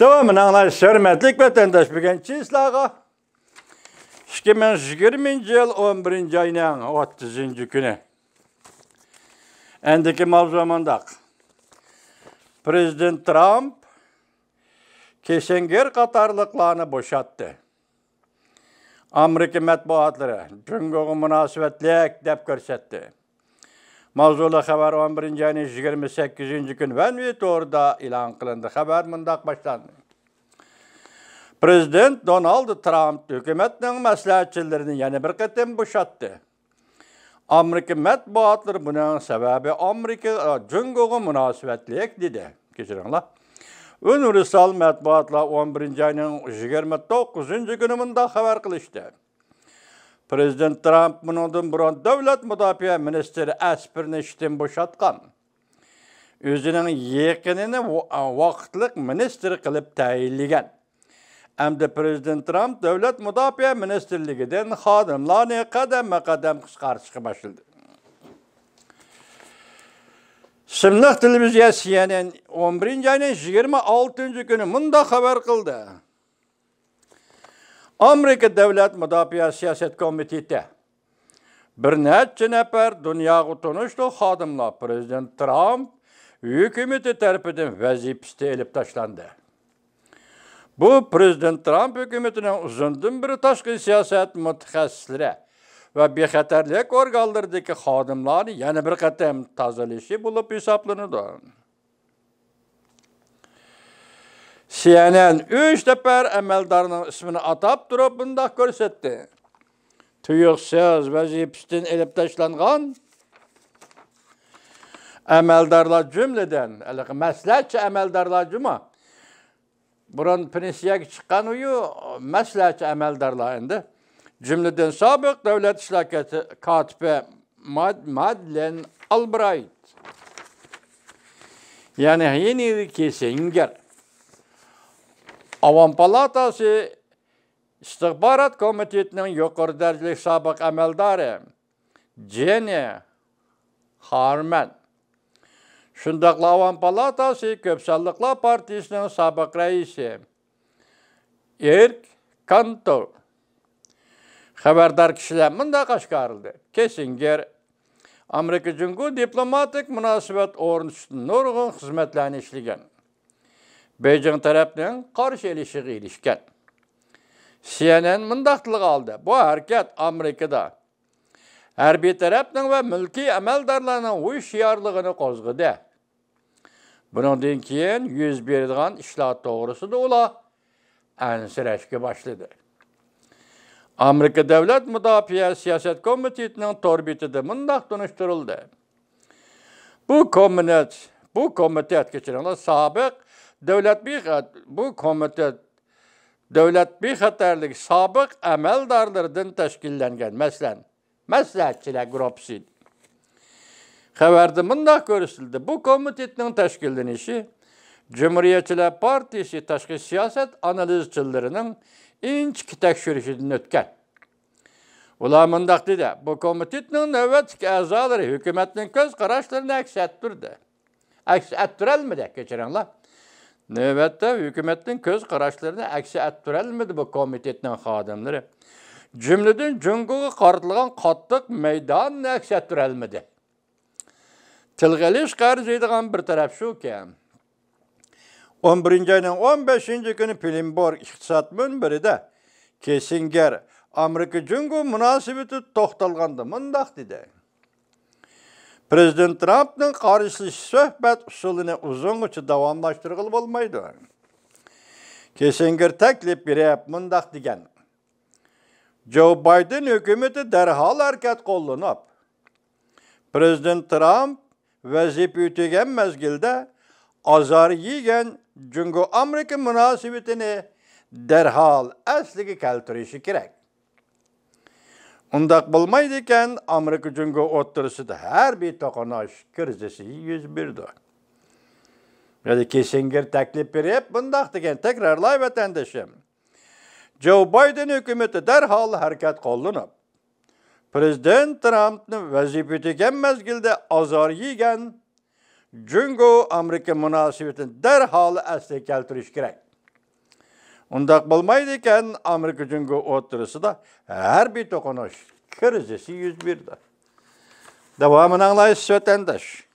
Devamını anlayış, hürmetlik vatandaş bugünkü islağa 2020 yıl 11. ayının 30. günü. Endiki mavzumandak. Prezident Trump Kissinger qatarlıqlarını boşattı. Amerika matbuatları Cungo'ya münasebetlik dep görsetdi. Mavzulu haber 11. ayının 28. gün ve orada ilan kılındı. Haber mındak başlandı. Prezident Donald Trump hükümetinin məsləhətçilərini yeni bir qetim boşattı. Amerika matbuatları bunun sebebi Amerika Cungo'ya münasebetlik dedi. Geçirinler. Universal matbuatlar 11. ayının 29. günümünde haber kılıştı. Prezident Trump bunun buran devlet müdafiə ministeri Aspirin işten boşatkan. Özünün yekinini vaxtlık ministeri kılıp təyinligen. Hem de Prezident Trump devlet müdafiə ministerliğinden xadimlarını kadem kıskarçığı başladı. Sımlıq televizya CNN 11. ayının 26. günü munda haber kıldı. Amerika Devlet Müdafiə Siyaset Komiteti bir neçə nəfər dünyaya tanışlı xadimlar Prezident Trump hükümeti tərəfindən vəzifəsi elib taşlandı. Bu Prezident Trump hükümetinin uzundan bir taşqi siyaset mütəxəssisləri ve bexəterlik organlarındaki xadimlarını yeni bir qatam tazalaşı bulup hesaplanıdı. CNN 3 nəfər əməldarının ismini atap durup bunda görsetdi. Tuyuqsuz vəzifəsindən elib taşlanğan əməldarlar cümleden, məsləhətçi əməldarlar cümə, buranın pensiyaga chiqqan uyu maslahatchi amaldorlar endi. Cümleden sabık devlet işlakati katibi Madeleine Albright. Yani Henry Kissinger. Avam Palatası İstihbarat Komitetinin yukarı derecelik sabık amaldori Jenny Harman. Şundaqla Avam Palatası Köpsallıqlar Partisi'nin sabık reisi Eric Cantor. Haberdar kişiler mında kaşkarıldı. Kissinger, Amerika Cungu diplomatik münasebet ornuşunun nurgun hizmetlerini işligen. Beijing tarafının karşı ilişiği ilişken. CNN mındaqtılık aldı. Bu hareket Amerika'da her bir tarafının ve mülki emeldarlarının uyuşyarlığını kozgudu. Bunun keyin yüz berdiğen işler doğrusu da ola ensirəşki başladı. Amerika Devlet Müdafiə Siyaset Komitetinin torbitide mındaq tanıştırıldı. Bu komitet geçirenler sabık devlet bir xatarlık sabık əməldarlardan təşkillengen məsləhətçilər qrupsuydu. Xəbərdə mındaq görüsüldü. Bu komitetin təşkillenişi Cumhuriyetçiler Partisi taşqi siyaset analizçilərinin inçki tekşürüşüdün ötken. Ular mındaq dedi, bu komitetin növbətki əzaları hükümetin göz qaraşlarını əks ettirdi. Əks ettirəlmədi, geçirenler. Növbətdə hükümetin göz qaraşlarını əks ettirəlmədi bu komitetin xadimləri. Cümleden Cungo'ya qartılğan qatlıq meydanını əks ettirəlmədi. Tilgəliş qarz edilen bir taraf şu ki, 11. ayının 15. günü Bloomberg İqtisat Münbiride Kissinger Amerika Cungo münasebeti toxtalğandı. Mındaq dedi. Prezident Trump'ın qarşılışı söhbət usulunu uzun uçu davamlaştırılıb olmaydı. Kissinger təklif birəyib mındaq degen. Joe Biden hükümeti dərhal hərəkət qollanıb. Prezident Trump vəzifə ütügən məzgildə azar yiyen Cungo Amerika münasebetini derhal asliga keltirişi kerak. Undaq bulmaydıyken Amerika Cungo o'ttirisida her bir to'qnash krizisi yüz berdi. Yani Kissinger taklif berib bundaq degan tekrarlay vatandaşım. Joe Biden hükümeti derhal harakat qollanib. Prezident Trump'ın vazifeti gelmezgilde azar yiyen Cungo Amerika münasebetini derhal asliga keltirish kerak. Undaq bolmaydı eken Amerika Cüngü oturысы da her bir dokunuş krizisi 101'de. Devamını anlayış vatandaş.